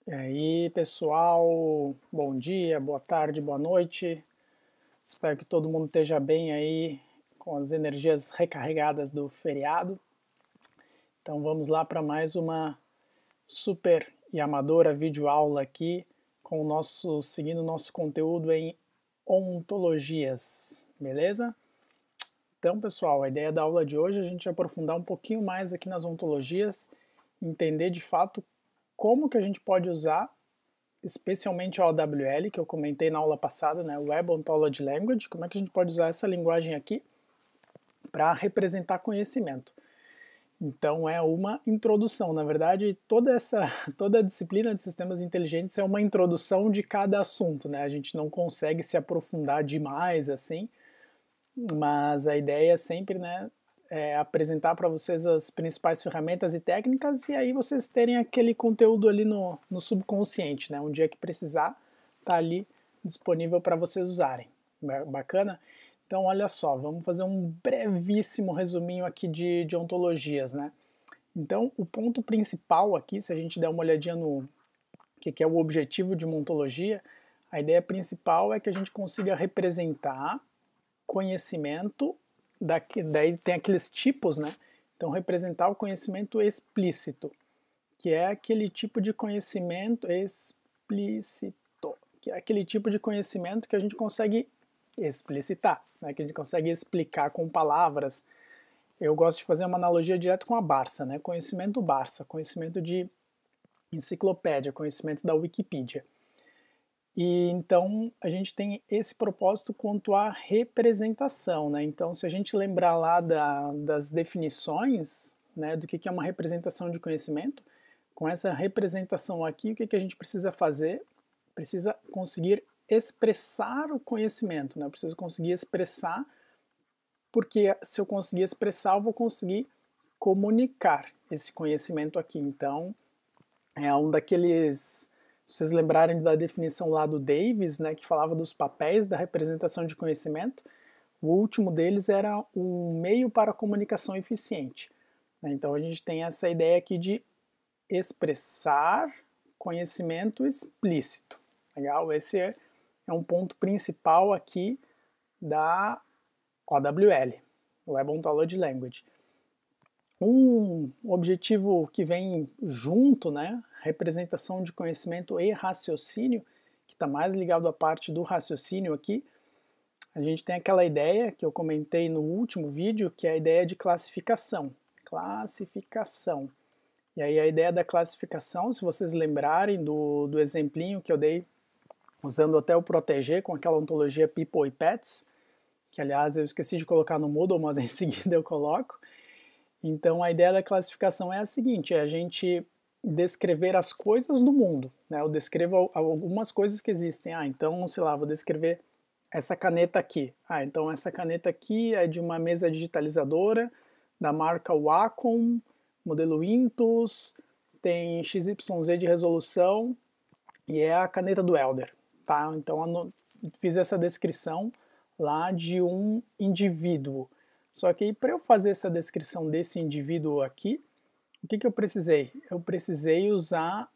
E aí, pessoal, bom dia, boa tarde, boa noite. Espero que todo mundo esteja bem aí, com as energias recarregadas do feriado. Então vamos lá para mais uma super e amadora videoaula aqui, seguindo o nosso conteúdo em ontologias, beleza? Então, pessoal, a ideia da aula de hoje é a gente aprofundar um pouquinho mais aqui nas ontologias, entender de fato como que a gente pode usar especialmente a OWL, que eu comentei na aula passada, né, Web Ontology Language, como é que a gente pode usar essa linguagem aqui para representar conhecimento. Então é uma introdução, na verdade toda a disciplina de sistemas inteligentes é uma introdução de cada assunto, né? A gente não consegue se aprofundar demais assim, mas a ideia é sempre, né, apresentar para vocês as principais ferramentas e técnicas e aí vocês terem aquele conteúdo ali no subconsciente, né? Um dia que precisar, tá ali disponível para vocês usarem. Bacana? Então, olha só, vamos fazer um brevíssimo resuminho aqui de ontologias, né? Então, o ponto principal aqui, se a gente der uma olhadinha no que é o objetivo de uma ontologia, a ideia principal é que a gente consiga representar conhecimento, daí tem aqueles tipos, né? Então, representar o conhecimento explícito, que é aquele tipo de conhecimento explícito, que é aquele tipo de conhecimento que a gente consegue explicitar, né? Que a gente consegue explicar com palavras. Eu gosto de fazer uma analogia direto com a Barça, né? Conhecimento Barça, conhecimento de enciclopédia, conhecimento da Wikipedia. E então a gente tem esse propósito quanto à representação, né? Então, se a gente lembrar lá das definições, né, do que é uma representação de conhecimento, com essa representação aqui, o que a gente precisa fazer? Precisa conseguir expressar o conhecimento, né? Eu preciso conseguir expressar, porque se eu conseguir expressar, eu vou conseguir comunicar esse conhecimento aqui. Então, é um daqueles, se vocês lembrarem da definição lá do Davis, né, que falava dos papéis da representação de conhecimento, o último deles era um meio para a comunicação eficiente. Então a gente tem essa ideia aqui de expressar conhecimento explícito. Legal? Esse é um ponto principal aqui da OWL, Web Ontology Language. Um objetivo que vem junto, né, representação de conhecimento e raciocínio, que está mais ligado à parte do raciocínio aqui, a gente tem aquela ideia que eu comentei no último vídeo, que é a ideia de classificação. Classificação. E aí a ideia da classificação, se vocês lembrarem do exemplinho que eu dei, usando até o proteger com aquela ontologia people e pets, que aliás eu esqueci de colocar no Moodle, mas em seguida eu coloco. Então a ideia da classificação é a seguinte, é a gente descrever as coisas do mundo, né? Eu descrevo algumas coisas que existem. Então, sei lá, vou descrever essa caneta aqui. Então essa caneta aqui é de uma mesa digitalizadora da marca Wacom, modelo Intus, tem XYZ de resolução e é a caneta do Elder, tá? Então fiz essa descrição lá de um indivíduo. Só que para eu fazer essa descrição desse indivíduo aqui, o que eu precisei? Eu precisei usar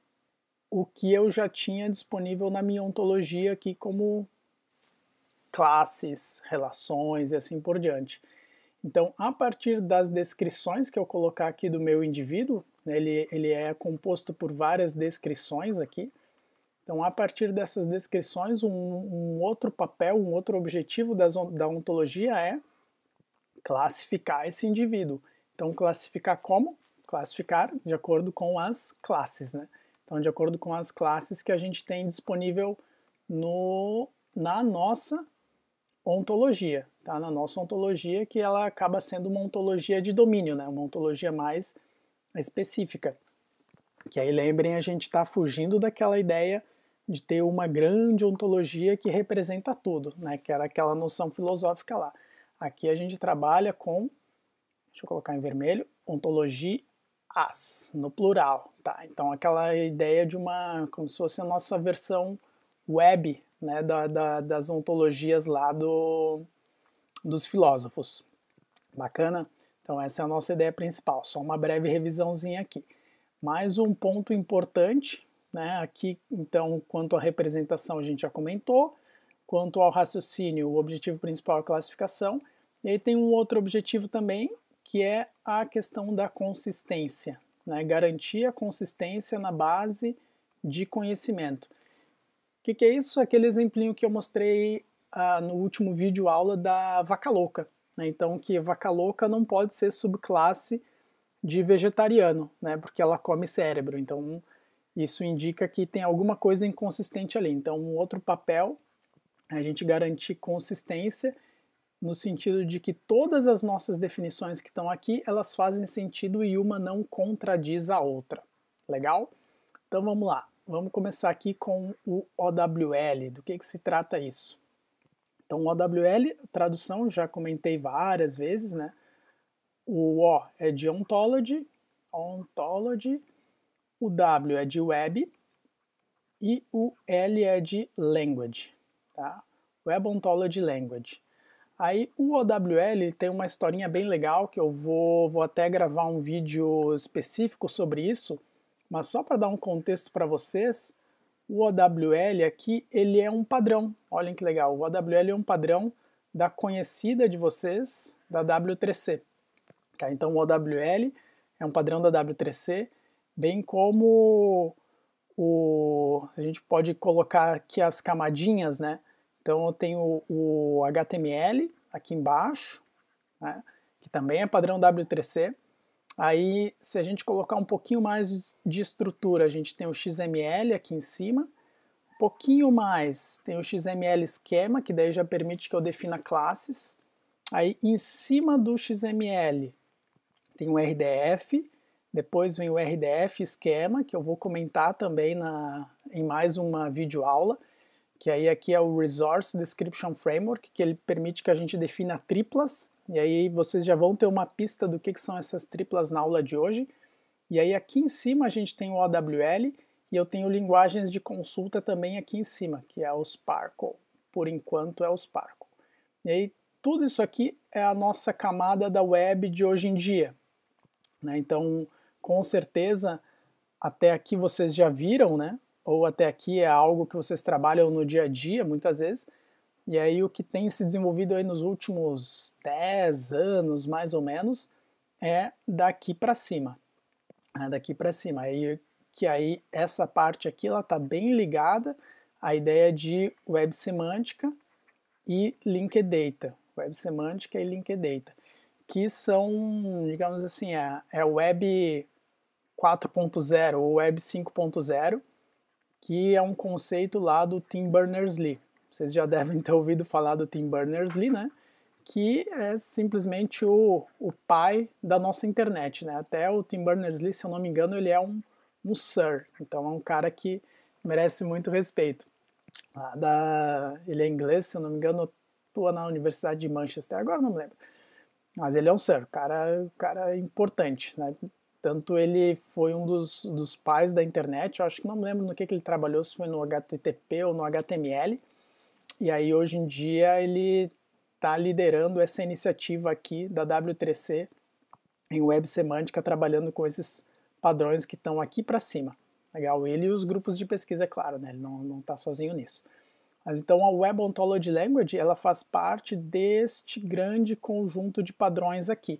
o que eu já tinha disponível na minha ontologia aqui como classes, relações e assim por diante. Então, a partir das descrições que eu colocar aqui do meu indivíduo, né, ele é composto por várias descrições aqui. Então, a partir dessas descrições, um outro papel, um outro objetivo da ontologia é classificar esse indivíduo. Então, classificar como? Classificar de acordo com as classes, né? Então, de acordo com as classes que a gente tem disponível na nossa ontologia, tá? Na nossa ontologia, que ela acaba sendo uma ontologia de domínio, né? Uma ontologia mais específica. Que aí, lembrem, a gente está fugindo daquela ideia de ter uma grande ontologia que representa tudo, né? Que era aquela noção filosófica lá. Aqui a gente trabalha com, deixa eu colocar em vermelho, ontologias, no plural, tá? Então aquela ideia de uma, como se fosse a nossa versão web, né, das ontologias lá dos filósofos. Bacana? Então essa é a nossa ideia principal, só uma breve revisãozinha aqui. Mais um ponto importante, né? Aqui, então, quanto à representação a gente já comentou, quanto ao raciocínio, o objetivo principal é a classificação, e aí tem um outro objetivo também, que é a questão da consistência, né? Garantir a consistência na base de conhecimento. O que é isso? Aquele exemplinho que eu mostrei no último vídeo aula da vaca louca, né? Então, que vaca louca não pode ser subclasse de vegetariano, né? Porque ela come cérebro, então isso indica que tem alguma coisa inconsistente ali. Então, um outro papel é a gente garantir consistência no sentido de que todas as nossas definições que estão aqui, elas fazem sentido e uma não contradiz a outra. Legal? Então vamos lá. Vamos começar aqui com o OWL. Do que se trata isso? Então, o OWL, tradução, já comentei várias vezes, né? O O é de ontology, o W é de web e o L é de language, tá? Web Ontology Language. Aí o OWL tem uma historinha bem legal que eu vou até gravar um vídeo específico sobre isso, mas só para dar um contexto para vocês, o OWL aqui ele é um padrão. Olhem que legal, o OWL é um padrão da conhecida de vocês, da W3C. Tá? Então o OWL é um padrão da W3C, bem como a gente pode colocar aqui as camadinhas, né? Então eu tenho o HTML aqui embaixo, né? Que também é padrão W3C. Aí, se a gente colocar um pouquinho mais de estrutura, a gente tem o XML aqui em cima. Um pouquinho mais, tem o XML esquema, que daí já permite que eu defina classes. Aí, em cima do XML, tem o RDF. Depois vem o RDF esquema, que eu vou comentar também em mais uma videoaula, que aí aqui é o Resource Description Framework, que ele permite que a gente defina triplas, e aí vocês já vão ter uma pista do que são essas triplas na aula de hoje. E aí aqui em cima a gente tem o OWL, e eu tenho linguagens de consulta também aqui em cima, que é o Sparkle. Por enquanto é o Sparkle. E aí tudo isso aqui é a nossa camada da web de hoje em dia, né? Então, com certeza, até aqui vocês já viram, né? Ou até aqui é algo que vocês trabalham no dia a dia, muitas vezes. E aí o que tem se desenvolvido aí nos últimos 10 anos, mais ou menos, é daqui para cima. Daqui para cima. Aí essa parte aqui ela está bem ligada à ideia de web semântica e linked data. Web semântica e linked data. Que são, digamos assim, é web 4.0 ou web 5.0, que é um conceito lá do Tim Berners-Lee. Vocês já devem ter ouvido falar do Tim Berners-Lee, né? Que é simplesmente o pai da nossa internet, né? Até o Tim Berners-Lee, se eu não me engano, ele é um Sir, então é um cara que merece muito respeito. Ele é inglês, se eu não me engano, atua na Universidade de Manchester, agora não me lembro. Mas ele é um Sir, cara importante, né? Tanto ele foi um dos pais da internet, eu acho que não me lembro no que ele trabalhou, se foi no HTTP ou no HTML, e aí hoje em dia ele está liderando essa iniciativa aqui da W3C em web semântica, trabalhando com esses padrões que estão aqui para cima. Legal, ele e os grupos de pesquisa, é claro, né? Ele não está sozinho nisso. Mas então a Web Ontology Language ela faz parte deste grande conjunto de padrões aqui.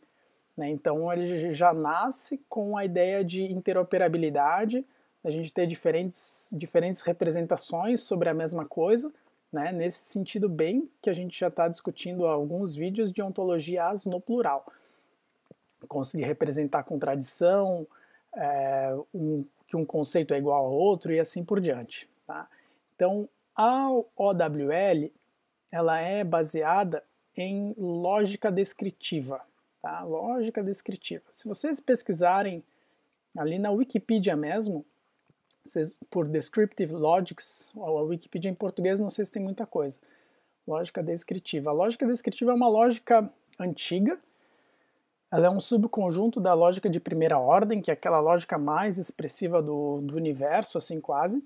Né? Então ele já nasce com a ideia de interoperabilidade, a gente ter diferentes representações sobre a mesma coisa, né? Nesse sentido bem que a gente já está discutindo alguns vídeos de ontologia as no plural. Conseguir representar contradição, que um conceito é igual ao outro e assim por diante. Tá? Então, a OWL ela é baseada em lógica descritiva. Tá? Lógica descritiva. Se vocês pesquisarem ali na Wikipedia mesmo, por Descriptive Logics, a Wikipedia em português não sei se tem muita coisa. Lógica descritiva. A lógica descritiva é uma lógica antiga. Ela é um subconjunto da lógica de primeira ordem, que é aquela lógica mais expressiva do universo, assim quase.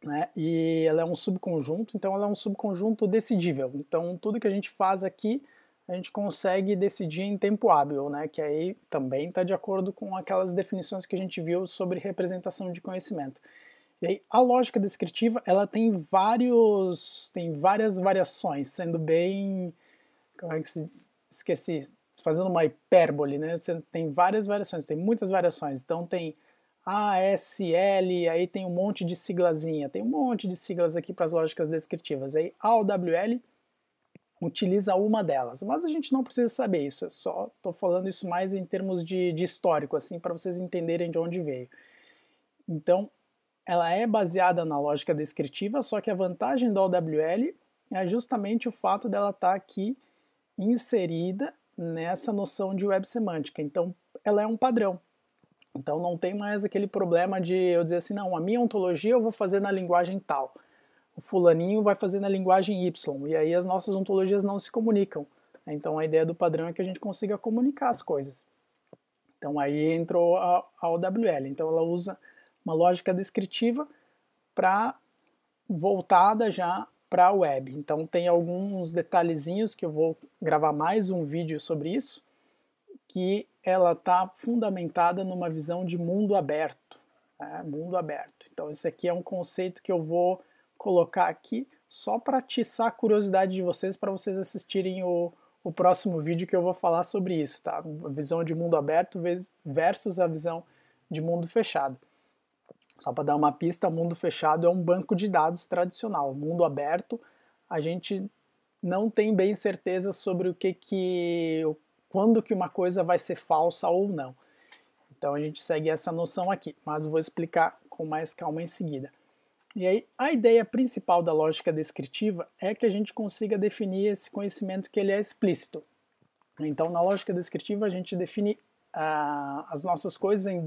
Né? E ela é um subconjunto, então ela é um subconjunto decidível. Então tudo que a gente faz aqui, a gente consegue decidir em tempo hábil, né? Que aí também está de acordo com aquelas definições que a gente viu sobre representação de conhecimento. E aí, a lógica descritiva, ela tem várias variações, sendo bem, como é que se, esqueci, fazendo uma hipérbole, né? Você tem várias variações, tem muitas variações. Então tem ASL, aí tem um monte de siglazinha, tem um monte de siglas aqui para as lógicas descritivas. Aí AOWL utiliza uma delas, mas a gente não precisa saber isso, eu só estou falando isso mais em termos de histórico, assim, para vocês entenderem de onde veio. Então, ela é baseada na lógica descritiva, só que a vantagem da OWL é justamente o fato dela estar aqui inserida nessa noção de web semântica. Então, ela é um padrão. Então, não tem mais aquele problema de eu dizer assim, não, a minha ontologia eu vou fazer na linguagem tal, o fulaninho vai fazer na linguagem Y, e aí as nossas ontologias não se comunicam. Então, a ideia do padrão é que a gente consiga comunicar as coisas. Então, aí entrou a OWL. Então, ela usa uma lógica descritiva voltada já para a web. Então tem alguns detalhezinhos que eu vou gravar mais um vídeo sobre isso, que ela está fundamentada numa visão de mundo aberto. Né? Mundo aberto. Então esse aqui é um conceito que eu vou colocar aqui só para atiçar a curiosidade de vocês, para vocês assistirem o próximo vídeo que eu vou falar sobre isso, tá? A visão de mundo aberto versus a visão de mundo fechado. Só para dar uma pista, mundo fechado é um banco de dados tradicional. Mundo aberto, a gente não tem bem certeza sobre quando que uma coisa vai ser falsa ou não. Então a gente segue essa noção aqui, mas vou explicar com mais calma em seguida. E aí, a ideia principal da lógica descritiva é que a gente consiga definir esse conhecimento que ele é explícito. Então, na lógica descritiva, a gente define as nossas coisas em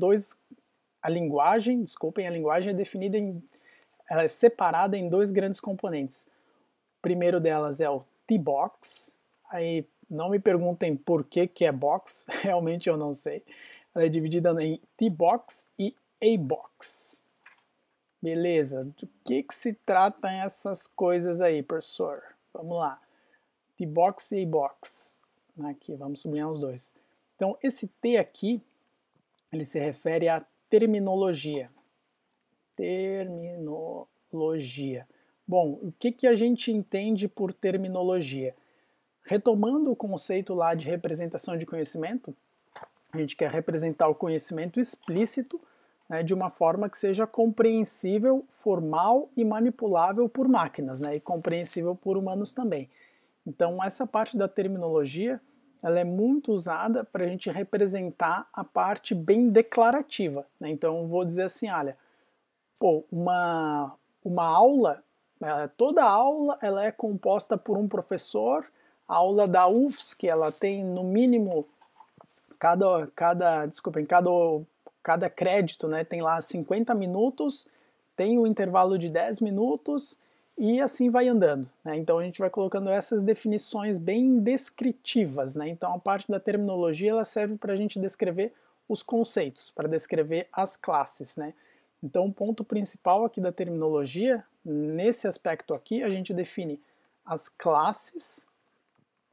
a linguagem é definida ela é separada em dois grandes componentes. O primeiro delas é o T-Box, aí não me perguntem por que é box, realmente eu não sei. Ela é dividida em T-Box e A-Box. Beleza, do que se tratam essas coisas aí, professor? Vamos lá. T-Box e A-Box. Aqui, vamos sublinhar os dois. Então, esse T aqui, ele se refere à terminologia. Terminologia. Bom, o que a gente entende por terminologia? Retomando o conceito lá de representação de conhecimento, a gente quer representar o conhecimento explícito, né, de uma forma que seja compreensível, formal e manipulável por máquinas, né, e compreensível por humanos também. Então, essa parte da terminologia ela é muito usada para a gente representar a parte bem declarativa. Né? Então, eu vou dizer assim, olha, pô, uma aula, toda aula ela é composta por um professor, a aula da UFSC, ela tem no mínimo, cada crédito, né, tem lá 50 minutos, tem um intervalo de 10 minutos, e assim vai andando. Né? Então a gente vai colocando essas definições bem descritivas. Né? Então a parte da terminologia ela serve para a gente descrever os conceitos, para descrever as classes. Né? Então o ponto principal aqui da terminologia, nesse aspecto aqui, a gente define as classes,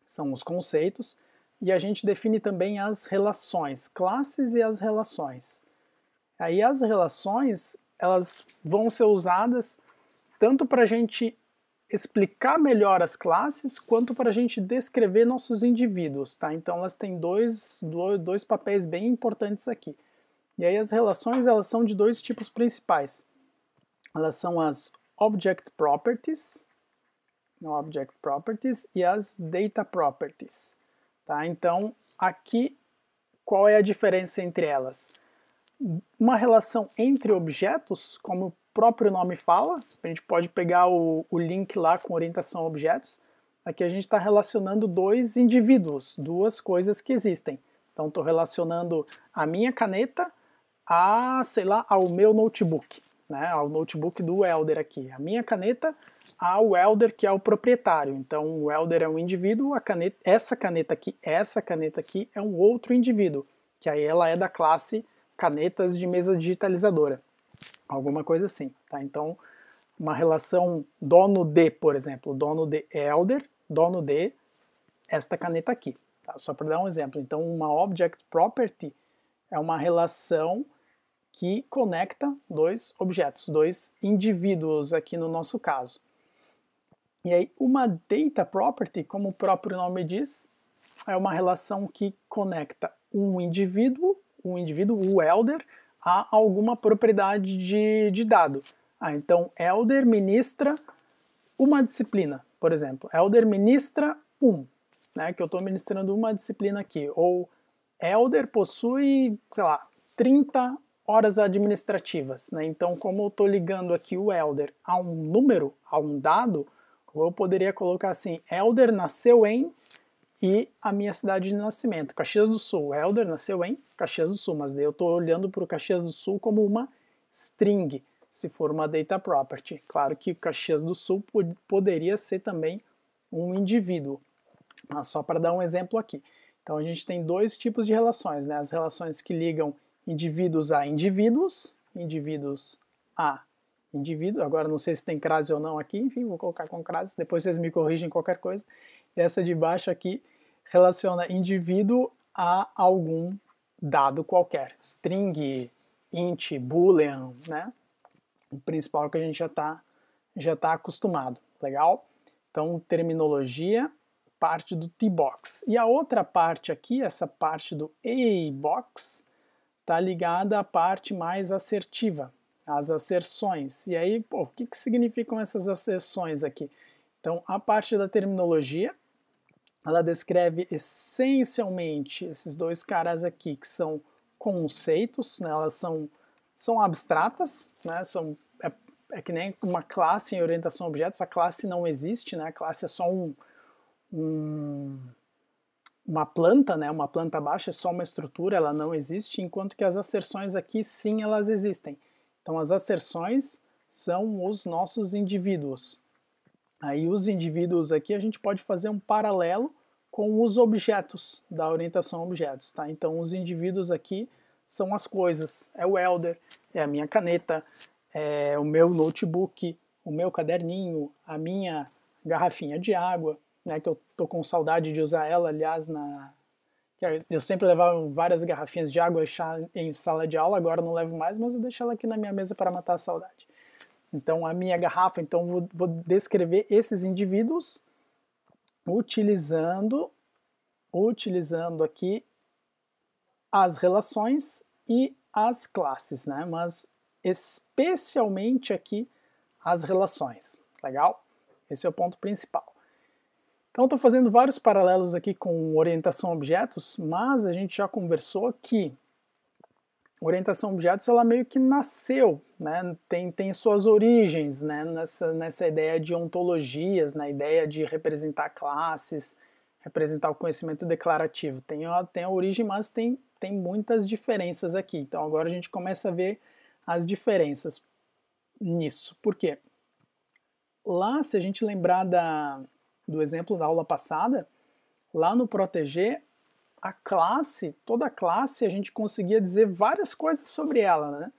são os conceitos, e a gente define também as relações, classes e as relações. Aí as relações elas vão ser usadas tanto para a gente explicar melhor as classes, quanto para a gente descrever nossos indivíduos, tá? Então elas têm dois papéis bem importantes aqui. E aí as relações elas são de dois tipos principais. Elas são as Object Properties e as Data Properties. Tá? Então aqui qual é a diferença entre elas? Uma relação entre objetos, como o próprio nome fala, a gente pode pegar o link lá com orientação a objetos, aqui a gente está relacionando dois indivíduos, duas coisas que existem. Então estou relacionando a minha caneta ao meu notebook, né, ao notebook do Welder aqui. A minha caneta ao Welder, que é o proprietário. Então o Welder é um indivíduo, essa caneta aqui é um outro indivíduo, que aí ela é da classe canetas de mesa digitalizadora. Alguma coisa assim, tá? Então, uma relação dono de, por exemplo, dono de Elder, dono de esta caneta aqui, tá? Só para dar um exemplo. Então, uma Object Property é uma relação que conecta dois objetos, dois indivíduos aqui no nosso caso. E aí uma data property, como o próprio nome diz, é uma relação que conecta um indivíduo, o elder, a alguma propriedade de dado. Então, elder ministra uma disciplina, por exemplo. Elder ministra né, que eu estou ministrando uma disciplina aqui. Ou elder possui, sei lá, 30 horas administrativas. Né? Então, como eu estou ligando aqui o elder a um número, a um dado, eu poderia colocar assim, elder nasceu em e a minha cidade de nascimento, Caxias do Sul. Elder nasceu em Caxias do Sul, mas daí eu estou olhando para o Caxias do Sul como uma string, se for uma data property. Claro que Caxias do Sul poderia ser também um indivíduo, mas só para dar um exemplo aqui. Então a gente tem dois tipos de relações, né? As relações que ligam indivíduos a indivíduos, indivíduos a indivíduo. Agora não sei se tem crase ou não aqui, enfim, vou colocar com crase, depois vocês me corrigem qualquer coisa. E essa de baixo aqui relaciona indivíduo a algum dado qualquer, string, int, boolean, né? O principal que a gente já tá acostumado, legal? Então, terminologia, parte do T-box. E a outra parte aqui, essa parte do A-box, está ligada à parte mais assertiva, as asserções. E aí, pô, o que significam essas asserções aqui? Então, a parte da terminologia, ela descreve essencialmente esses dois caras aqui, que são conceitos, né? Elas são abstratas, né? É que nem uma classe em orientação a objetos, a classe não existe, né? A classe é só uma planta, né? Uma planta baixa é só uma estrutura, ela não existe, enquanto que as asserções aqui, sim, elas existem. Então, as asserções são os nossos indivíduos. Aí, os indivíduos aqui, a gente pode fazer um paralelo com os objetos da orientação a objetos, tá? Então, os indivíduos aqui são as coisas, é o elder, é a minha caneta, é o meu notebook, o meu caderninho, a minha garrafinha de água, né, que eu tô com saudade de usar ela, aliás, eu sempre levava várias garrafinhas de água em sala de aula, agora não levo mais, mas eu deixo ela aqui na minha mesa para matar a saudade. Então, a minha garrafa, então vou descrever esses indivíduos utilizando aqui as relações e as classes, né? Mas especialmente aqui as relações, legal? Esse é o ponto principal. Então, estou fazendo vários paralelos aqui com orientação a objetos, mas a gente já conversou que orientação a objetos ela meio que nasceu, né? tem suas origens, né? nessa ideia de ontologias, na ideia de representar classes, representar o conhecimento declarativo. Tem a origem, mas tem muitas diferenças aqui. Então agora a gente começa a ver as diferenças nisso. Por quê? Lá, se a gente lembrar do exemplo da aula passada, lá no proteger, a classe, toda a classe, a gente conseguia dizer várias coisas sobre ela, né?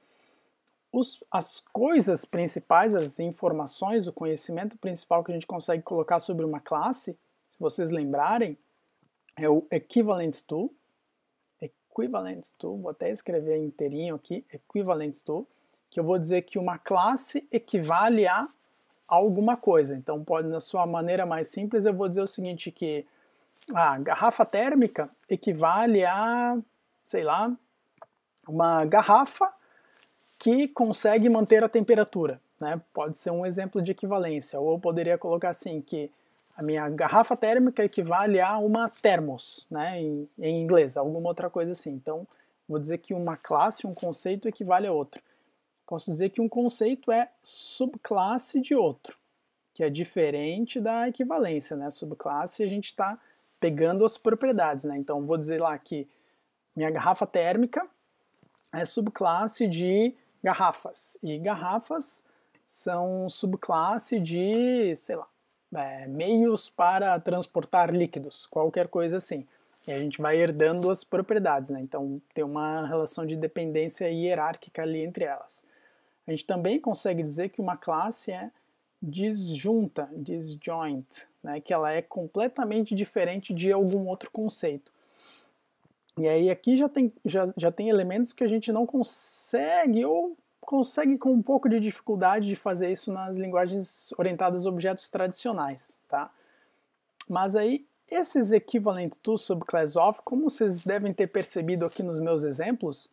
As coisas principais, as informações, o conhecimento principal que a gente consegue colocar sobre uma classe, se vocês lembrarem, é o equivalent to, vou até escrever inteirinho aqui, equivalent to, que eu vou dizer que uma classe equivale a alguma coisa. Então, pode, na sua maneira mais simples, eu vou dizer o seguinte, que a garrafa térmica equivale a, sei lá, uma garrafa que consegue manter a temperatura, né? Pode ser um exemplo de equivalência. Ou eu poderia colocar assim, que a minha garrafa térmica equivale a uma termos, né? Em inglês, alguma outra coisa assim. Então, vou dizer que uma classe, um conceito equivale a outro. Posso dizer que um conceito é subclasse de outro, que é diferente da equivalência, né? Subclasse a gente está pegando as propriedades, né? Então vou dizer lá que minha garrafa térmica é subclasse de garrafas, e garrafas são subclasse de, sei lá, meios para transportar líquidos, qualquer coisa assim. E a gente vai herdando as propriedades, né? Então tem uma relação de dependência hierárquica ali entre elas. A gente também consegue dizer que uma classe é disjunta, disjoint, né, que ela é completamente diferente de algum outro conceito. E aí aqui já tem elementos que a gente não consegue ou consegue com um pouco de dificuldade de fazer isso nas linguagens orientadas a objetos tradicionais, tá? Mas aí esses equivalent to subclass of, como vocês devem ter percebido aqui nos meus exemplos,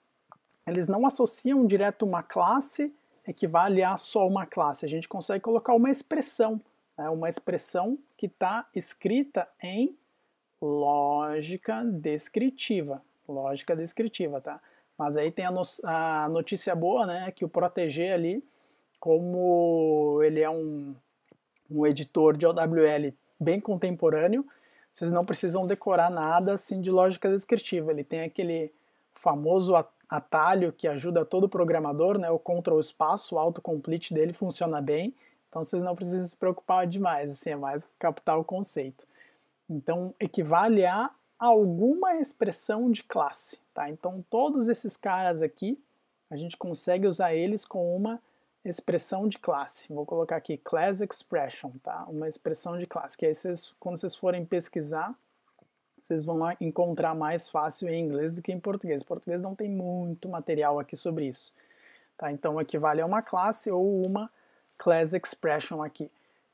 eles não associam direto uma classe equivale a só uma classe. A gente consegue colocar uma expressão, né? Uma expressão que está escrita em lógica descritiva, tá? Mas aí tem a notícia boa, né, que o proteger ali, como ele é um editor de OWL bem contemporâneo, vocês não precisam decorar nada assim de lógica descritiva. Ele tem aquele famoso atalho que ajuda todo programador, né, o Ctrl espaço, o autocomplete dele funciona bem, então vocês não precisam se preocupar demais, assim, é mais captar o conceito. Então, equivale a alguma expressão de classe, tá? Então, todos esses caras aqui, a gente consegue usar eles com uma expressão de classe. Vou colocar aqui class expression, tá? Uma expressão de classe, que aí quando vocês forem pesquisar, vocês vão lá encontrar mais fácil em inglês do que em português. Em português não tem muito material aqui sobre isso, tá? Então, equivale a uma classe ou uma class expression aqui.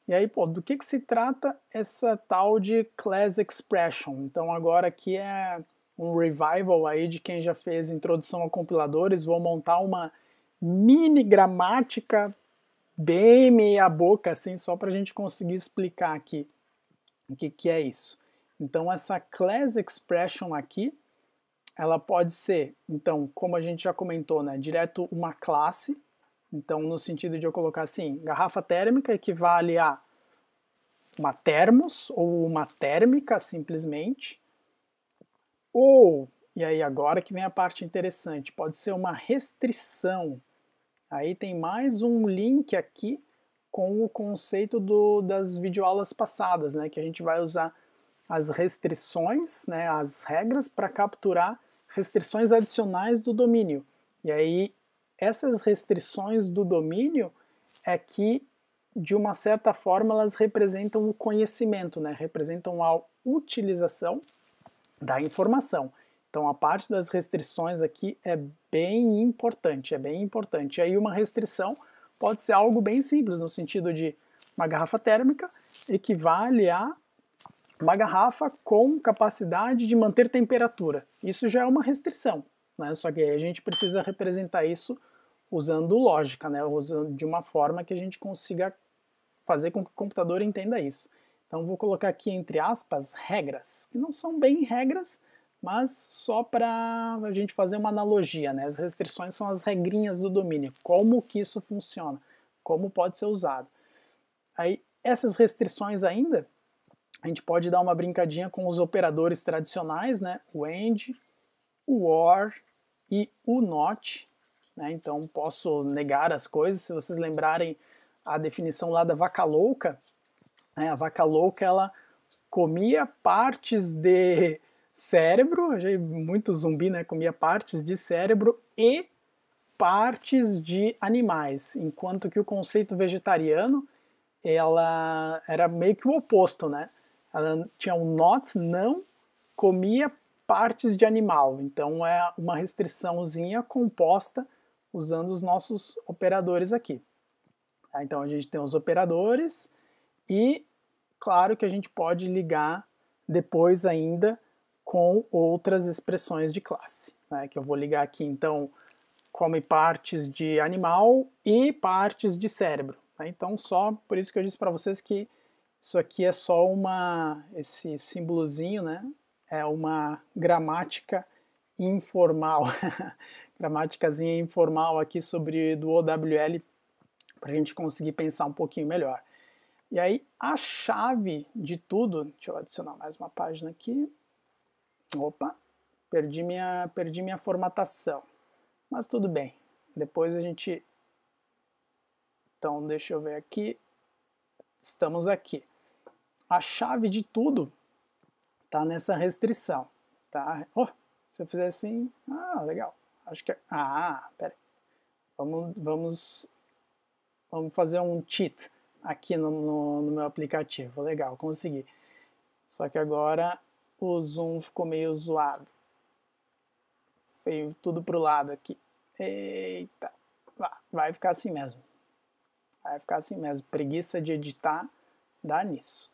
E aí, pô, do que se trata essa tal de class expression? Então agora aqui é um revival aí de quem já fez introdução a compiladores, vou montar uma mini gramática bem meia boca, assim, só para a gente conseguir explicar aqui o que é isso. Então essa class expression aqui, ela pode ser, então, como a gente já comentou, né, direto uma classe. Então, no sentido de eu colocar assim, garrafa térmica equivale a uma termos ou uma térmica simplesmente, ou, e aí agora que vem a parte interessante, pode ser uma restrição. Aí tem mais um link aqui com o conceito das videoaulas passadas, né, que a gente vai usar as restrições, né, as regras para capturar restrições adicionais do domínio. E aí essas restrições do domínio é que, de uma certa forma, elas representam o conhecimento, né? Representam a utilização da informação. Então a parte das restrições aqui é bem importante, E aí uma restrição pode ser algo bem simples, no sentido de uma garrafa térmica equivale a uma garrafa com capacidade de manter temperatura. Isso já é uma restrição, né? Só que aí a gente precisa representar isso usando lógica, né? Usando de uma forma que a gente consiga fazer com que o computador entenda isso. Então vou colocar aqui entre aspas regras, que não são bem regras, mas só para a gente fazer uma analogia, né? As restrições são as regrinhas do domínio, como que isso funciona, como pode ser usado. Aí essas restrições ainda a gente pode dar uma brincadinha com os operadores tradicionais, né? O AND, o OR e o NOT, né? Então posso negar as coisas. Se vocês lembrarem a definição lá da vaca louca, né? A vaca louca ela comia partes de cérebro, muito zumbi, né? Comia partes de cérebro e partes de animais, enquanto que o conceito vegetariano ela era meio que o oposto, né? Ela tinha um not, não comia partes de animal. Então é uma restriçãozinha composta usando os nossos operadores aqui. Então a gente tem os operadores e claro que a gente pode ligar depois ainda com outras expressões de classe, né? Que eu vou ligar aqui então come partes de animal e partes de cérebro. Tá? Então só por isso que eu disse para vocês que isso aqui é só esse símbolozinho, né? É uma gramática informal, gramáticazinha informal aqui sobre do OWL para a gente conseguir pensar um pouquinho melhor. E aí a chave de tudo, deixa eu adicionar mais uma página aqui. Opa, perdi minha formatação, mas tudo bem. Depois a gente, então deixa eu ver aqui, estamos aqui. A chave de tudo tá nessa restrição, tá? Oh, se eu fizer assim, legal. Acho que peraí. Vamos fazer um cheat aqui no meu aplicativo. Legal, consegui. Só que agora o zoom ficou meio zoado. veio tudo pro lado aqui. Eita, vai ficar assim mesmo. Vai ficar assim mesmo. Preguiça de editar dá nisso.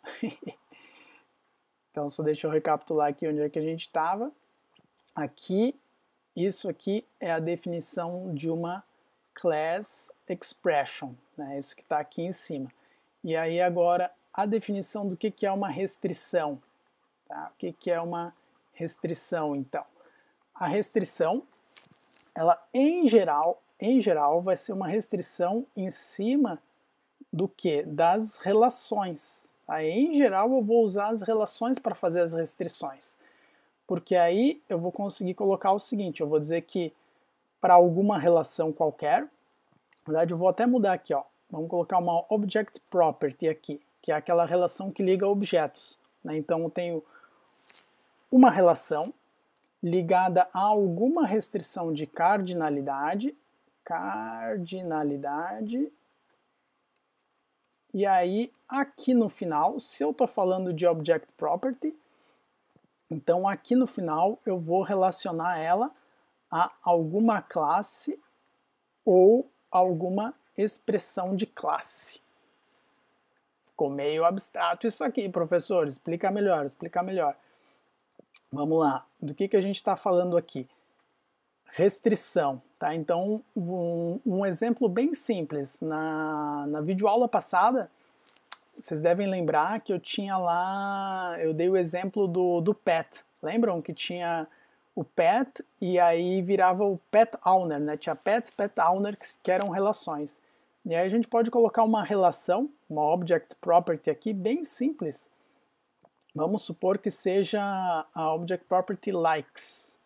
Então, só deixa eu recapitular aqui onde é que a gente estava. Aqui, isso aqui é a definição de uma class expression, né? Isso que está aqui em cima. E aí agora a definição do que é uma restrição. Tá? O que é uma restrição, então? A restrição, ela em geral vai ser uma restrição em cima do que? Das relações. Aí, em geral, eu vou usar as relações para fazer as restrições. Porque aí eu vou conseguir colocar o seguinte, eu vou dizer que para alguma relação qualquer, na verdade eu vou até mudar aqui, ó. Vamos colocar uma Object Property aqui, que é aquela relação que liga objetos. Né? Então eu tenho uma relação ligada a alguma restrição de cardinalidade, e aí aqui no final, se eu estou falando de Object Property, então aqui no final eu vou relacionar ela a alguma classe ou alguma expressão de classe. Ficou meio abstrato isso aqui, professor, explica melhor, explica melhor. Vamos lá, do que a gente está falando aqui? Restrição, tá? Então, um exemplo bem simples. Na videoaula passada, vocês devem lembrar que eu tinha lá, eu dei o exemplo do pet. Lembram que tinha o pet e aí virava o pet owner, né? Tinha pet owner, que eram relações. E aí a gente pode colocar uma relação, uma object property aqui, bem simples. Vamos supor que seja a object property likes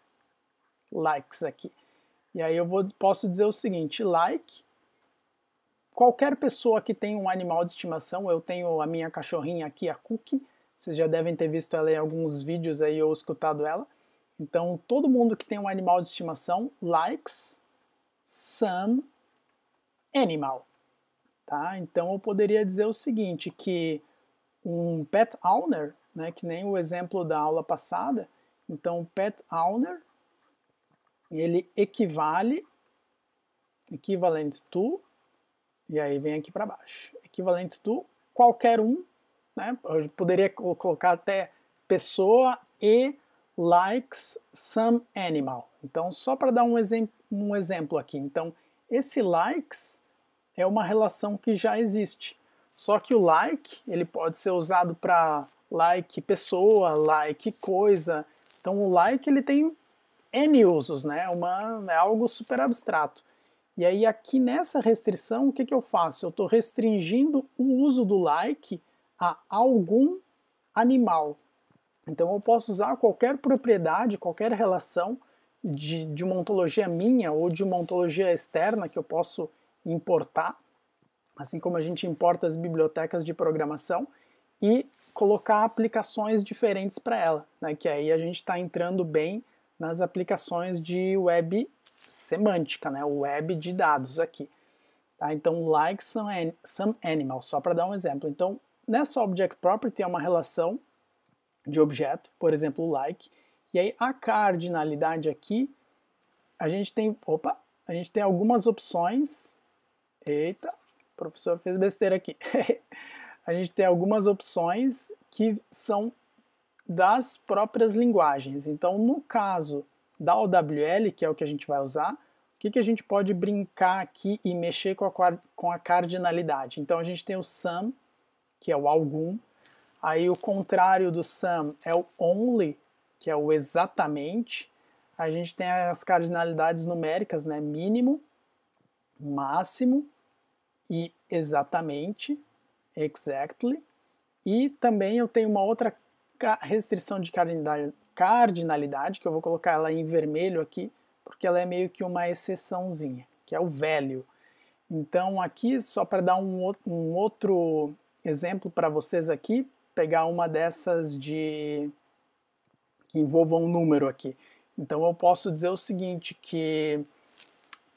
aqui. E aí eu posso dizer o seguinte, like, qualquer pessoa que tem um animal de estimação, eu tenho a minha cachorrinha aqui, a Cookie, vocês já devem ter visto ela em alguns vídeos aí ou escutado ela. Então, todo mundo que tem um animal de estimação likes some animal. Tá? Então, eu poderia dizer o seguinte, que um pet owner, né, que nem o exemplo da aula passada, então, o pet owner, ele equivalent to, e aí vem aqui para baixo, equivalent to qualquer um, né? Eu poderia colocar até pessoa e likes some animal. Então, só para dar um exemplo aqui. Então, esse likes é uma relação que já existe. Só que o like, ele pode ser usado para like pessoa, like coisa. Então, o like, ele tem N usos, né? É algo super abstrato. E aí, aqui nessa restrição, o que eu faço? Eu estou restringindo o uso do like a algum animal. Então eu posso usar qualquer propriedade, qualquer relação de uma ontologia minha ou de uma ontologia externa que eu posso importar, assim como a gente importa as bibliotecas de programação, e colocar aplicações diferentes para ela, né? Que aí a gente está entrando bem nas aplicações de web semântica, né? O web de dados aqui. Tá? Então, like some animal, só para dar um exemplo. Então, nessa Object Property é uma relação de objeto, por exemplo, like, e aí a cardinalidade aqui, a gente tem algumas opções, eita, o professor fez besteira aqui, a gente tem algumas opções que são das próprias linguagens. Então, no caso da OWL, que é o que a gente vai usar, o que a gente pode brincar aqui e mexer com a cardinalidade? Então, a gente tem o some, que é o algum. Aí o contrário do some é o only, que é o exatamente. A gente tem as cardinalidades numéricas, né? Mínimo, máximo e exatamente, exactly. E também eu tenho uma outra restrição de cardinalidade, que eu vou colocar ela em vermelho aqui, porque ela é meio que uma exceçãozinha, que é o value. Então aqui, só para dar um outro exemplo para vocês aqui, pegar uma dessas que envolva um número aqui. Então eu posso dizer o seguinte, que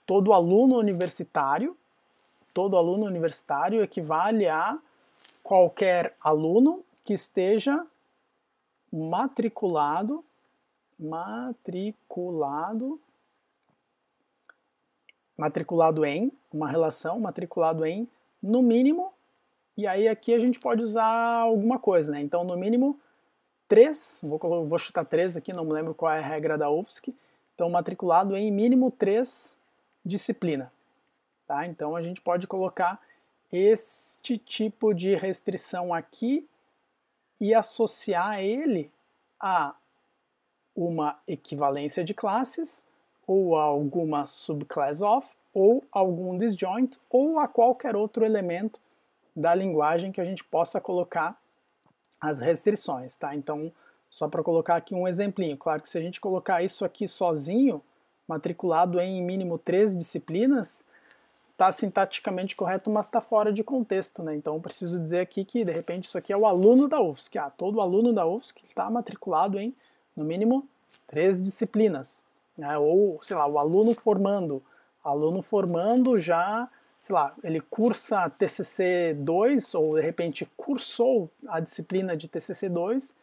todo aluno universitário equivale a qualquer aluno que esteja matriculado matriculado em, uma relação matriculado em, no mínimo, e aí aqui a gente pode usar alguma coisa, né? Então, no mínimo, 3, vou chutar 3 aqui, não me lembro qual é a regra da UFSC, então matriculado em mínimo 3 disciplinas. Tá? Então a gente pode colocar este tipo de restrição aqui e associar ele a uma equivalência de classes, ou a alguma subclass of, ou algum disjoint, ou a qualquer outro elemento da linguagem que a gente possa colocar as restrições, tá? Então, só para colocar aqui um exemplinho, claro que se a gente colocar isso aqui sozinho, matriculado em mínimo 3 disciplinas, está sintaticamente correto, mas está fora de contexto, né? Então, eu preciso dizer aqui que, de repente, isso aqui é o aluno da UFSC. Todo aluno da UFSC está matriculado em, no mínimo, 3 disciplinas. Né? Ou, sei lá, o aluno formando já, sei lá, ele cursa TCC 2, ou, de repente, cursou a disciplina de TCC 2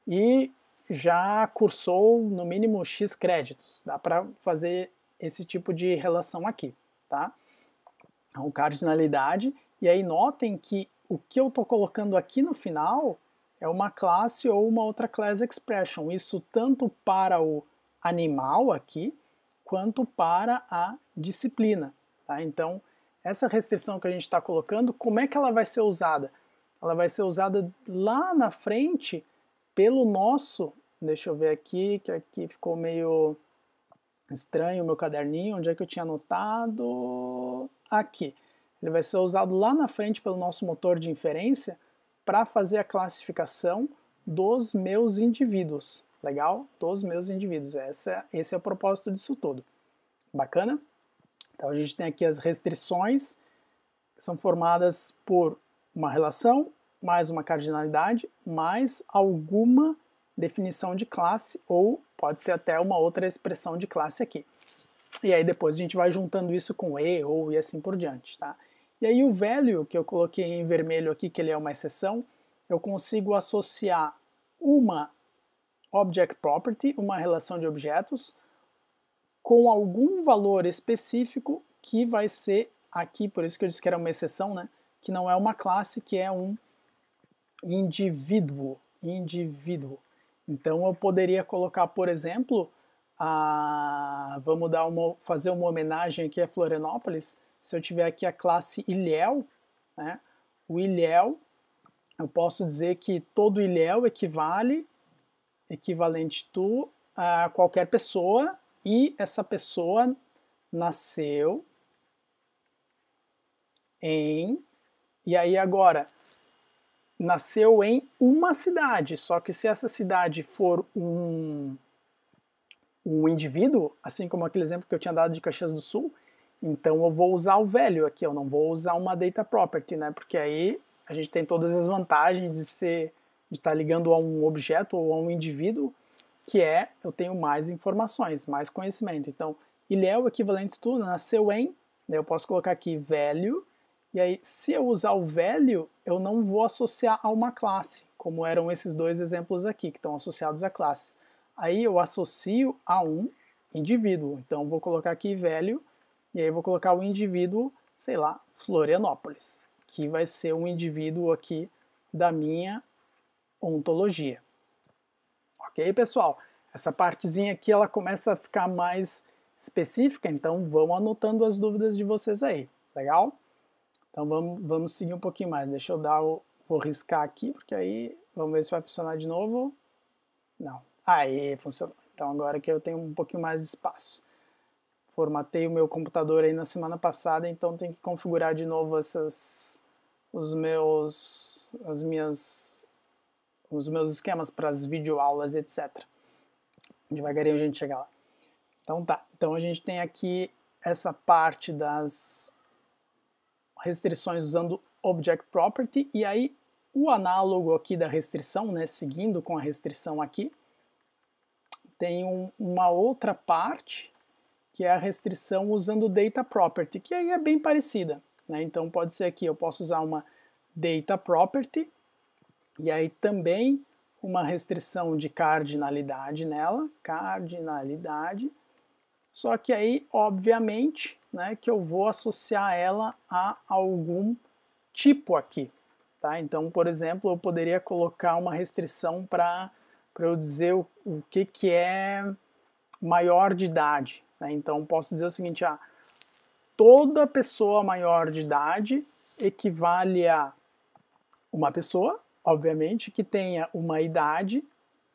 e já cursou, no mínimo, X créditos. Dá para fazer esse tipo de relação aqui, tá? Então, cardinalidade, e aí notem que o que eu estou colocando aqui no final é uma classe ou uma outra class expression, isso tanto para o animal aqui, quanto para a disciplina. Tá? Então, essa restrição que a gente está colocando, como é que ela vai ser usada? Ela vai ser usada lá na frente pelo nosso, deixa eu ver aqui, que aqui ficou meio estranho o meu caderninho, onde é que eu tinha anotado? Aqui. Ele vai ser usado lá na frente pelo nosso motor de inferência para fazer a classificação dos meus indivíduos. Legal? Dos meus indivíduos. Esse é o propósito disso tudo. Bacana? Então a gente tem aqui as restrições, que são formadas por uma relação, mais uma cardinalidade, mais alguma definição de classe, ou pode ser até uma outra expressão de classe aqui. E aí depois a gente vai juntando isso com e, ou e assim por diante, tá? E aí o value, que eu coloquei em vermelho aqui, que ele é uma exceção, eu consigo associar uma object property, uma relação de objetos, com algum valor específico que vai ser aqui, por isso que eu disse que era uma exceção, né? Que não é uma classe, que é um indivíduo. Então eu poderia colocar, por exemplo, vamos fazer uma homenagem aqui a Florianópolis. Se eu tiver aqui a classe Ilhéu, né, o Ilhéu, eu posso dizer que todo Ilhéu equivalente a qualquer pessoa, e essa pessoa nasceu em, e aí agora, nasceu em uma cidade, só que se essa cidade for um indivíduo, assim como aquele exemplo que eu tinha dado de Caxias do Sul, então eu vou usar o value aqui, eu não vou usar uma data property, né? Porque aí a gente tem todas as vantagens de estar ligando a um objeto ou a um indivíduo, que é, eu tenho mais informações, mais conhecimento. Então, ele é o equivalente to, nasceu em, eu posso colocar aqui value, e aí se eu usar o value, eu não vou associar a uma classe, como eram esses dois exemplos aqui, que estão associados a classes. Aí eu associo a um indivíduo. Então vou colocar aqui value, e aí vou colocar o indivíduo, sei lá, Florianópolis, que vai ser um indivíduo aqui da minha ontologia. Ok, pessoal? Essa partezinha aqui ela começa a ficar mais específica, então vão anotando as dúvidas de vocês aí, legal? Então vamos seguir um pouquinho mais. Deixa eu vou riscar aqui, porque aí vamos ver se vai funcionar de novo. Não. Aí, funcionou. Então agora que eu tenho um pouquinho mais de espaço. Formatei o meu computador aí na semana passada, então tenho que configurar de novo os meus esquemas para as videoaulas, etc. Devagarinho a gente chega lá. Então tá. Então a gente tem aqui essa parte das restrições usando Object Property, e aí o análogo aqui da restrição, né, seguindo com a restrição aqui, tem uma outra parte, que é a restrição usando Data Property, que aí é bem parecida. Né? Então pode ser aqui, eu posso usar uma Data Property, e aí também uma restrição de cardinalidade nela, cardinalidade, Só que aí, obviamente, né, que eu vou associar ela a algum tipo aqui. Tá? Então, por exemplo, eu poderia colocar uma restrição para eu dizer o que é maior de idade. Né? Então, posso dizer o seguinte, toda pessoa maior de idade equivale a uma pessoa, obviamente, que tenha uma idade,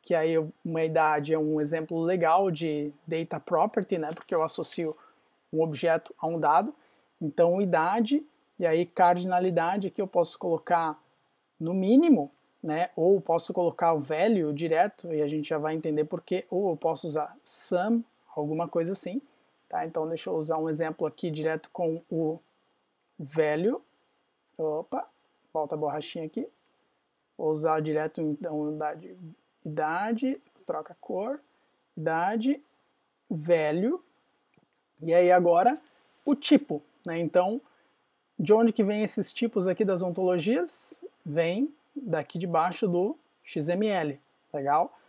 que aí uma idade é um exemplo legal de data property, né, porque eu associo um objeto a um dado. Então, idade, e aí cardinalidade, aqui eu posso colocar no mínimo, né, ou posso colocar o value direto, e a gente já vai entender porquê, ou eu posso usar sum, alguma coisa assim. Tá? Então, deixa eu usar um exemplo aqui direto com o value. Opa, volta a borrachinha aqui. Vou usar direto, então, idade, troca a cor, idade, value, e aí agora o tipo, né? Então, de onde que vem esses tipos aqui das ontologias? Vem daqui de baixo do XML, legal?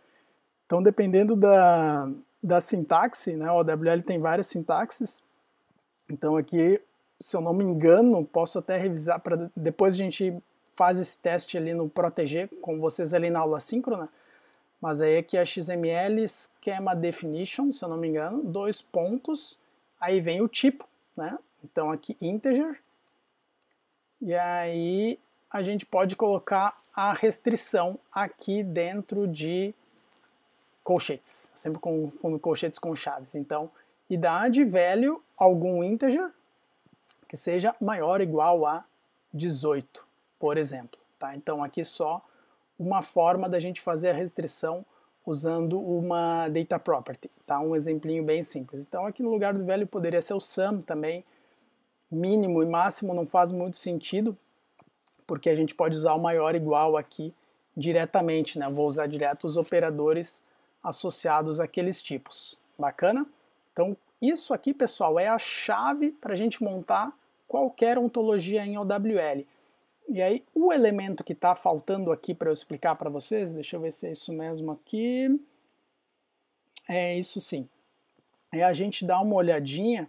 Então, dependendo da sintaxe, né? O OWL tem várias sintaxes, então aqui, se eu não me engano, posso até revisar, para depois a gente faz esse teste ali no Protégé, com vocês ali na aula síncrona, mas aí aqui é XML Schema Definition, se eu não me engano, 2 pontos, aí vem o tipo, né? Então aqui integer, e aí a gente pode colocar a restrição aqui dentro de colchetes, sempre confundo colchetes com chaves. Então, idade, value, algum integer, que seja maior ou igual a 18, por exemplo. Tá? Então aqui só uma forma da gente fazer a restrição usando uma data property, tá? Um exemplinho bem simples. Então aqui no lugar do value poderia ser o sum também, mínimo e máximo não faz muito sentido, porque a gente pode usar o maior ou igual aqui diretamente, né? Eu vou usar direto os operadores associados àqueles tipos. Bacana? Então isso aqui, pessoal, é a chave para a gente montar qualquer ontologia em OWL. E aí, o elemento que está faltando aqui para eu explicar para vocês, deixa eu ver se é isso mesmo aqui. É isso sim. É a gente dar uma olhadinha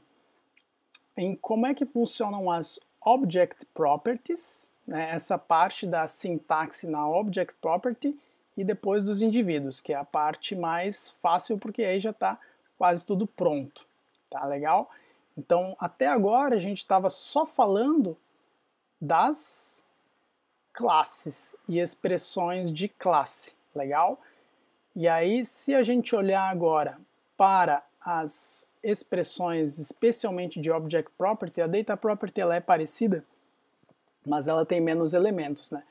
em como é que funcionam as Object Properties, né, essa parte da sintaxe na Object Property, e depois dos indivíduos, que é a parte mais fácil, porque aí já está quase tudo pronto. Tá legal? Então, até agora a gente estava só falando das classes e expressões de classe, legal? E aí, se a gente olhar agora para as expressões, especialmente de Object Property, a Data Property ela é parecida, mas ela tem menos elementos, né?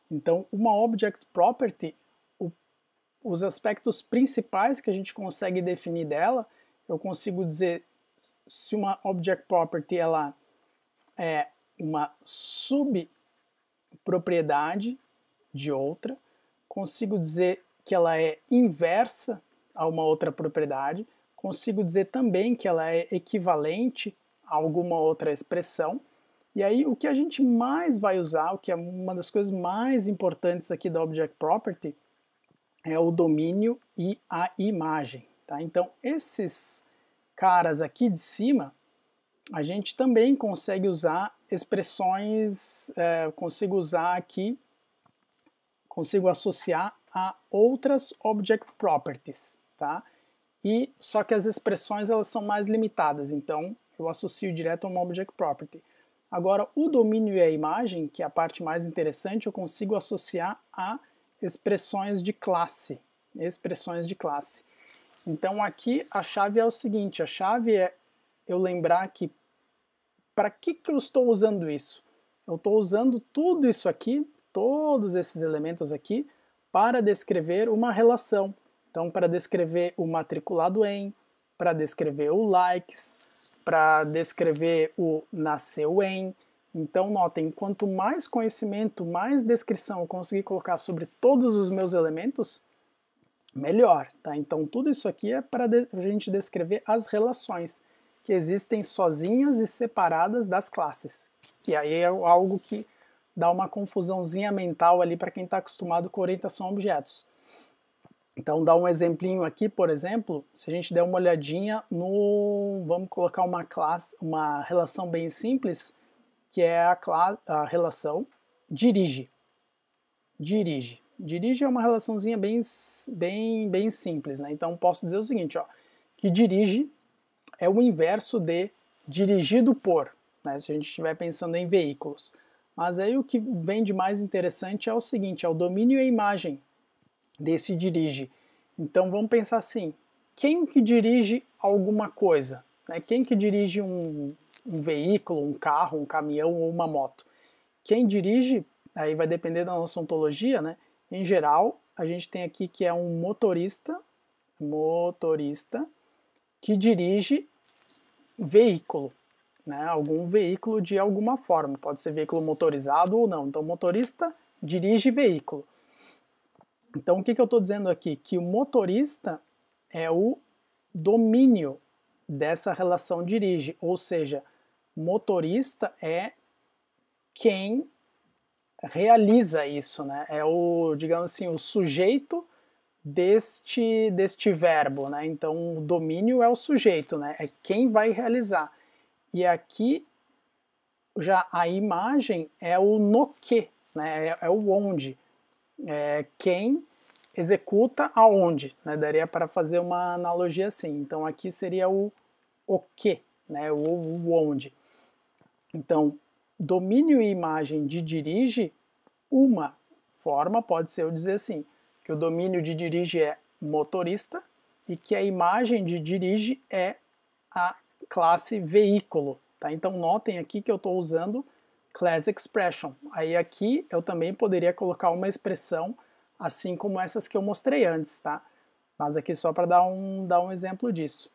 Então, uma Object Property, os aspectos principais que a gente consegue definir dela, eu consigo dizer se uma Object Property ela é uma subpropriedade de outra, consigo dizer que ela é inversa a uma outra propriedade, consigo dizer também que ela é equivalente a alguma outra expressão, e aí o que a gente mais vai usar, o que é uma das coisas mais importantes aqui da Object Property, é o domínio e a imagem. Tá? Então esses caras aqui de cima, a gente também consegue usar expressões, consigo usar aqui, consigo associar a outras Object Properties, tá? E só que as expressões elas são mais limitadas, então eu associo direto a uma Object Property. Agora, o domínio e a imagem, que é a parte mais interessante, eu consigo associar a expressões de classe. Expressões de classe. Então aqui a chave é o seguinte, a chave é eu lembrar que para que eu estou usando isso? Eu estou usando tudo isso aqui, todos esses elementos aqui, para descrever uma relação. Então, para descrever o matriculado em, para descrever o likes, para descrever o nasceu em. Então, notem, quanto mais conhecimento, mais descrição eu conseguir colocar sobre todos os meus elementos, melhor. Tá? Então, tudo isso aqui é para a gente descrever as relações que existem sozinhas e separadas das classes. E aí é algo que dá uma confusãozinha mental ali para quem está acostumado com orientação a objetos. Então, dá um exemplinho aqui, por exemplo, se a gente der uma olhadinha no, vamos colocar uma classe, uma relação bem simples, que é a relação dirige. Dirige. Dirige é uma relaçãozinha bem simples, né? Então, posso dizer o seguinte, ó, que dirige é o inverso de dirigido por, né? Se a gente estiver pensando em veículos. Mas aí o que vem de mais interessante é o seguinte, é o domínio e a imagem desse dirige. Então vamos pensar assim, quem que dirige alguma coisa? Né? Quem que dirige um veículo, um carro, um caminhão ou uma moto? Quem dirige, aí vai depender da nossa ontologia, né? Em geral, a gente tem aqui que é um motorista que dirige veículo, né? Algum veículo de alguma forma, pode ser veículo motorizado ou não. Então, motorista dirige veículo. Então, o que eu estou dizendo aqui? Que o motorista é o domínio dessa relação dirige, ou seja, motorista é quem realiza isso, né? É o, digamos assim, o sujeito deste verbo, né? Então, o domínio é o sujeito, né? É quem vai realizar. E aqui já a imagem é o no que, né? É o onde. É quem executa aonde, né? Daria para fazer uma analogia assim. Então aqui seria o que, né? O onde. Então, domínio e imagem de dirige, uma forma pode ser eu dizer assim, que o domínio de dirige é motorista e que a imagem de dirige é a classe veículo. Tá? Então notem aqui que eu estou usando class expression. Aí aqui eu também poderia colocar uma expressão assim como essas que eu mostrei antes, tá? Mas aqui só para dar um exemplo disso.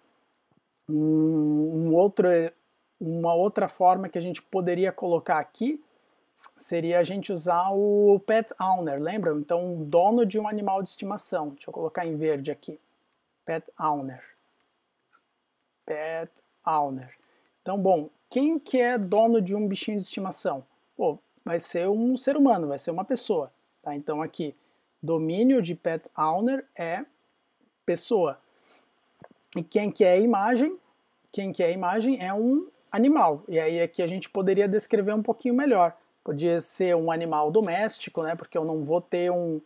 Uma outra forma que a gente poderia colocar aqui seria a gente usar o pet owner, lembram? Então, dono de um animal de estimação. Deixa eu colocar em verde aqui. Pet owner. Pet owner. Então, bom, quem que é dono de um bichinho de estimação? Pô, vai ser um ser humano, vai ser uma pessoa. Tá? Então, aqui, domínio de pet owner é pessoa. E quem que é a imagem? Quem que é a imagem é um animal. E aí aqui a gente poderia descrever um pouquinho melhor. Podia ser um animal doméstico, né? Porque eu não vou ter um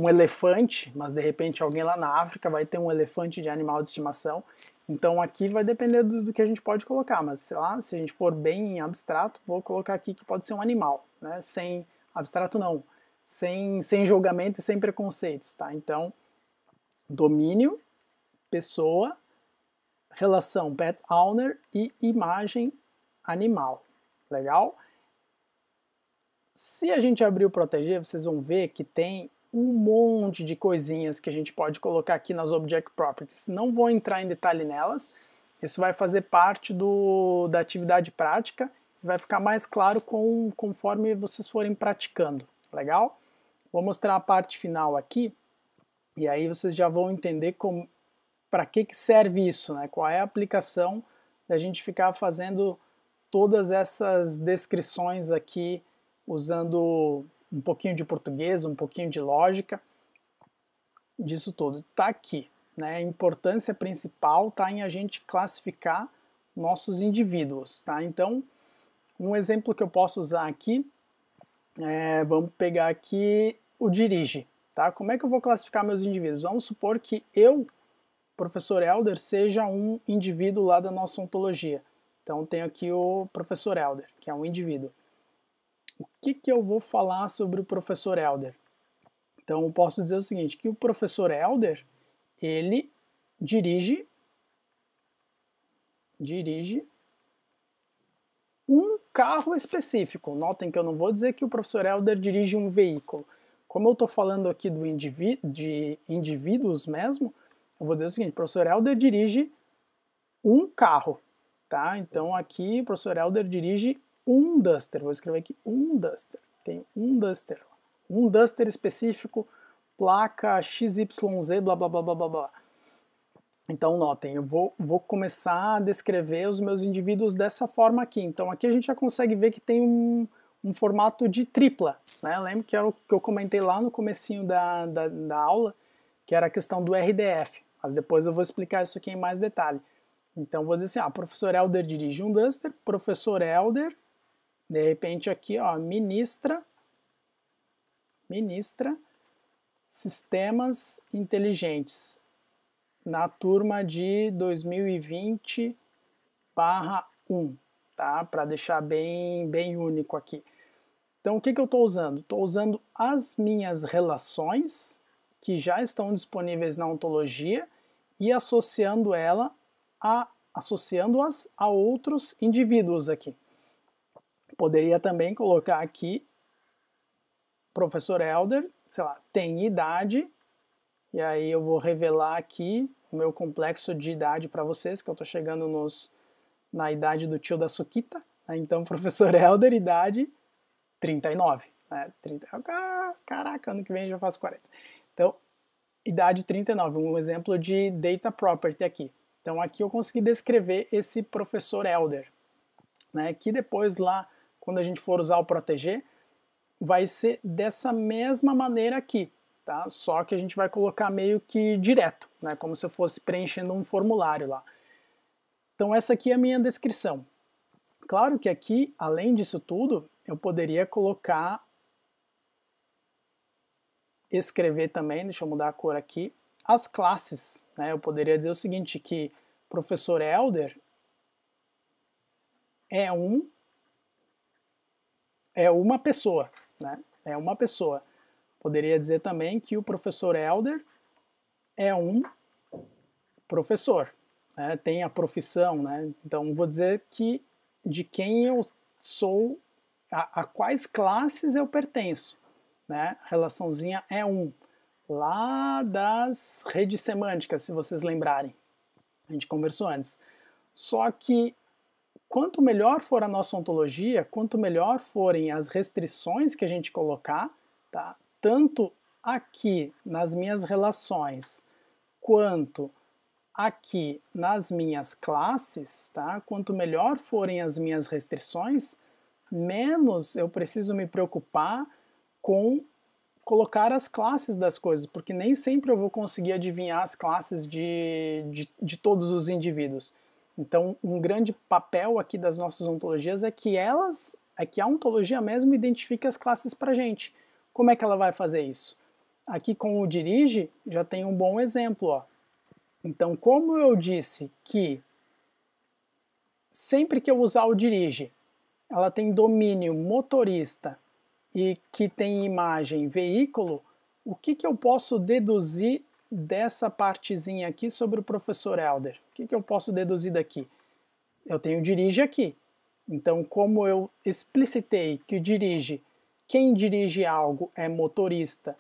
elefante, mas de repente alguém lá na África vai ter um elefante de animal de estimação. Então aqui vai depender do que a gente pode colocar, mas sei lá, se a gente for bem abstrato, vou colocar aqui que pode ser um animal, né? Sem abstrato não, sem julgamento e sem preconceitos, tá? Então, domínio, pessoa, relação pet owner e imagem animal. Legal? Se a gente abrir o proteger, vocês vão ver que tem um monte de coisinhas que a gente pode colocar aqui nas Object Properties. Não vou entrar em detalhe nelas, isso vai fazer parte da atividade prática e vai ficar mais claro conforme vocês forem praticando. Legal? Vou mostrar a parte final aqui e aí vocês já vão entender para que serve isso, né? Qual é a aplicação da gente ficar fazendo todas essas descrições aqui usando um pouquinho de português, um pouquinho de lógica, disso tudo. Está aqui, né? A importância principal está em a gente classificar nossos indivíduos, tá? Então, um exemplo que eu posso usar aqui, vamos pegar aqui o dirige, tá? Como é que eu vou classificar meus indivíduos? Vamos supor que eu, professor Helder, seja um indivíduo lá da nossa ontologia. Então, tenho aqui o professor Helder, que é um indivíduo. O que eu vou falar sobre o professor Helder? Então, eu posso dizer o seguinte, que o professor Helder, ele dirige um carro específico. Notem que eu não vou dizer que o professor Helder dirige um veículo. Como eu estou falando aqui de indivíduos mesmo, eu vou dizer o seguinte, o professor Helder dirige um carro. Tá? Então, aqui o professor Helder dirige um Duster, vou escrever aqui um Duster, tem um Duster específico, placa XYZ, blá blá blá blá blá blá. Então notem, eu vou começar a descrever os meus indivíduos dessa forma aqui. Então aqui a gente já consegue ver que tem um formato de tripla, né? Lembra que era o que eu comentei lá no comecinho da aula, que era a questão do RDF, mas depois eu vou explicar isso aqui em mais detalhe. Então vou dizer assim, professor Helder dirige um Duster, professor Helder, de repente aqui, ministra sistemas inteligentes na turma de 2020/1, tá? Para deixar bem único aqui. Então o que eu estou usando? Estou usando as minhas relações que já estão disponíveis na ontologia e associando-as a outros indivíduos aqui. Poderia também colocar aqui professor Helder, sei lá, tem idade, e aí eu vou revelar aqui o meu complexo de idade para vocês, que eu estou chegando na idade do tio da Suquita, né? Então professor Helder, idade 39, né? Caraca, ano que vem já faço 40. Então, idade 39, um exemplo de data property aqui. Então aqui eu consegui descrever esse professor Helder, né? Que depois lá, quando a gente for usar o proteger, vai ser dessa mesma maneira aqui, tá? Só que a gente vai colocar meio que direto, né? Como se eu fosse preenchendo um formulário lá. Então essa aqui é a minha descrição. Claro que aqui, além disso tudo, eu poderia escrever também, deixa eu mudar a cor aqui, as classes, né? Eu poderia dizer o seguinte, que professor Helder é uma pessoa, né? É uma pessoa. Poderia dizer também que o professor Helder é um professor, né? Tem a profissão, né? Então vou dizer que de quem eu sou, a quais classes eu pertenço, né? Relaçãozinha é lá das redes semânticas, se vocês lembrarem. A gente conversou antes. Só que quanto melhor for a nossa ontologia, quanto melhor forem as restrições que a gente colocar, tá? Tanto aqui nas minhas relações, quanto aqui nas minhas classes, tá? Quanto melhor forem as minhas restrições, menos eu preciso me preocupar com colocar as classes das coisas, porque nem sempre eu vou conseguir adivinhar as classes de todos os indivíduos. Então, um grande papel aqui das nossas ontologias é que a ontologia mesmo identifica as classes para a gente. Como é que ela vai fazer isso? Aqui com o dirige, já tem um bom exemplo, ó. Então, como eu disse que sempre que eu usar o dirige, ela tem domínio motorista e que tem imagem veículo, o que eu posso deduzir dessa partezinha aqui sobre o professor Helder? O que eu posso deduzir daqui? Eu tenho dirige aqui. Então, como eu explicitei que o dirige, quem dirige algo é motorista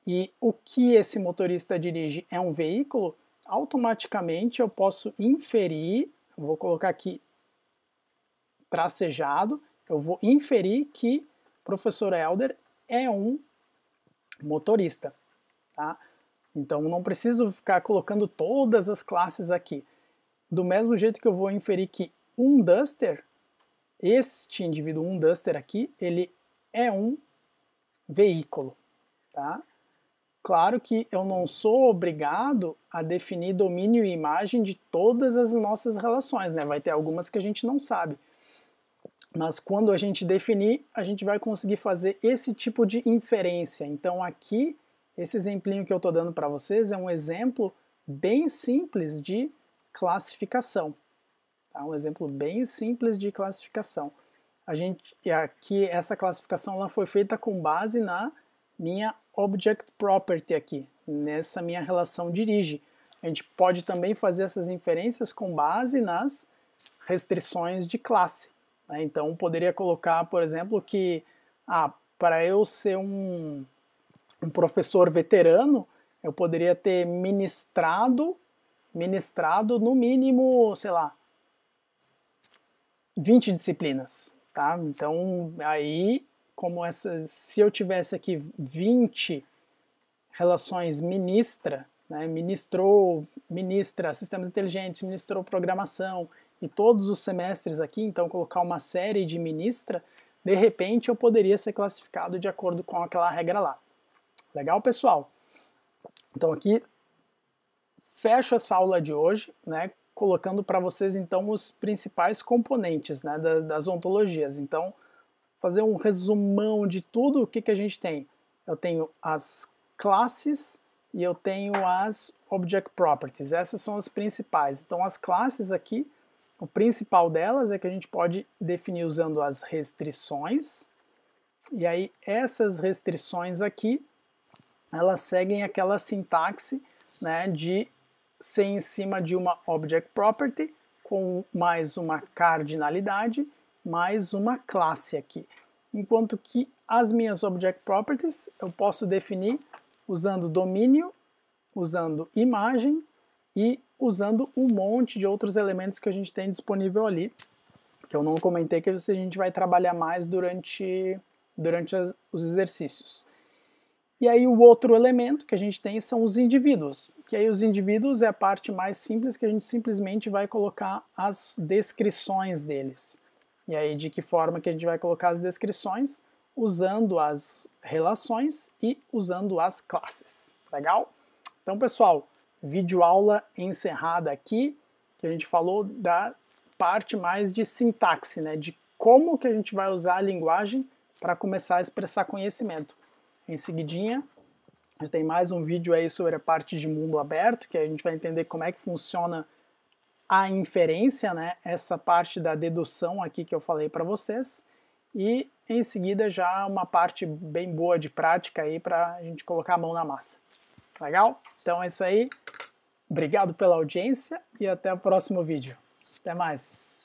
e o que esse motorista dirige é um veículo, automaticamente eu posso inferir, vou colocar aqui tracejado, eu vou inferir que o professor Helder é um motorista, tá? Então não preciso ficar colocando todas as classes aqui. Do mesmo jeito que eu vou inferir que um Duster, este indivíduo, um Duster aqui, ele é um veículo, tá? Claro que eu não sou obrigado a definir domínio e imagem de todas as nossas relações, né? Vai ter algumas que a gente não sabe. Mas quando a gente definir, a gente vai conseguir fazer esse tipo de inferência. Então aqui, esse exemplinho que eu estou dando para vocês é um exemplo bem simples de classificação. Tá? Um exemplo bem simples de classificação. Aqui, essa classificação ela foi feita com base na minha Object Property aqui, nessa minha relação dirige. A gente pode também fazer essas inferências com base nas restrições de classe. Né? Então, poderia colocar, por exemplo, que para eu ser um professor veterano, eu poderia ter ministrado no mínimo, sei lá, 20 disciplinas. Tá? Então, aí, se eu tivesse aqui 20 relações ministra sistemas inteligentes, ministrou programação, e todos os semestres aqui, então colocar uma série de ministra, de repente eu poderia ser classificado de acordo com aquela regra lá. Legal, pessoal? Então aqui fecho essa aula de hoje, né, colocando para vocês então os principais componentes, né, das ontologias. Então, fazer um resumão de tudo o que a gente tem. Eu tenho as classes e eu tenho as Object Properties. Essas são as principais. Então, as classes aqui, o principal delas é que a gente pode definir usando as restrições. E aí, essas restrições aqui, elas seguem aquela sintaxe, né, de ser em cima de uma Object Property com mais uma cardinalidade mais uma classe aqui. Enquanto que as minhas Object Properties eu posso definir usando domínio, usando imagem e usando um monte de outros elementos que a gente tem disponível ali, que eu não comentei, que a gente vai trabalhar mais durante os exercícios. E aí o outro elemento que a gente tem são os indivíduos, que aí os indivíduos é a parte mais simples, que a gente simplesmente vai colocar as descrições deles. E aí de que forma que a gente vai colocar as descrições? Usando as relações e usando as classes. Legal? Então, pessoal, videoaula encerrada aqui, que a gente falou da parte mais de sintaxe, né? De como que a gente vai usar a linguagem para começar a expressar conhecimento. Em seguidinha, a gente tem mais um vídeo aí sobre a parte de mundo aberto, que a gente vai entender como é que funciona a inferência, né? Essa parte da dedução aqui que eu falei para vocês. E em seguida já uma parte bem boa de prática aí para a gente colocar a mão na massa. Legal? Então é isso aí. Obrigado pela audiência e até o próximo vídeo. Até mais!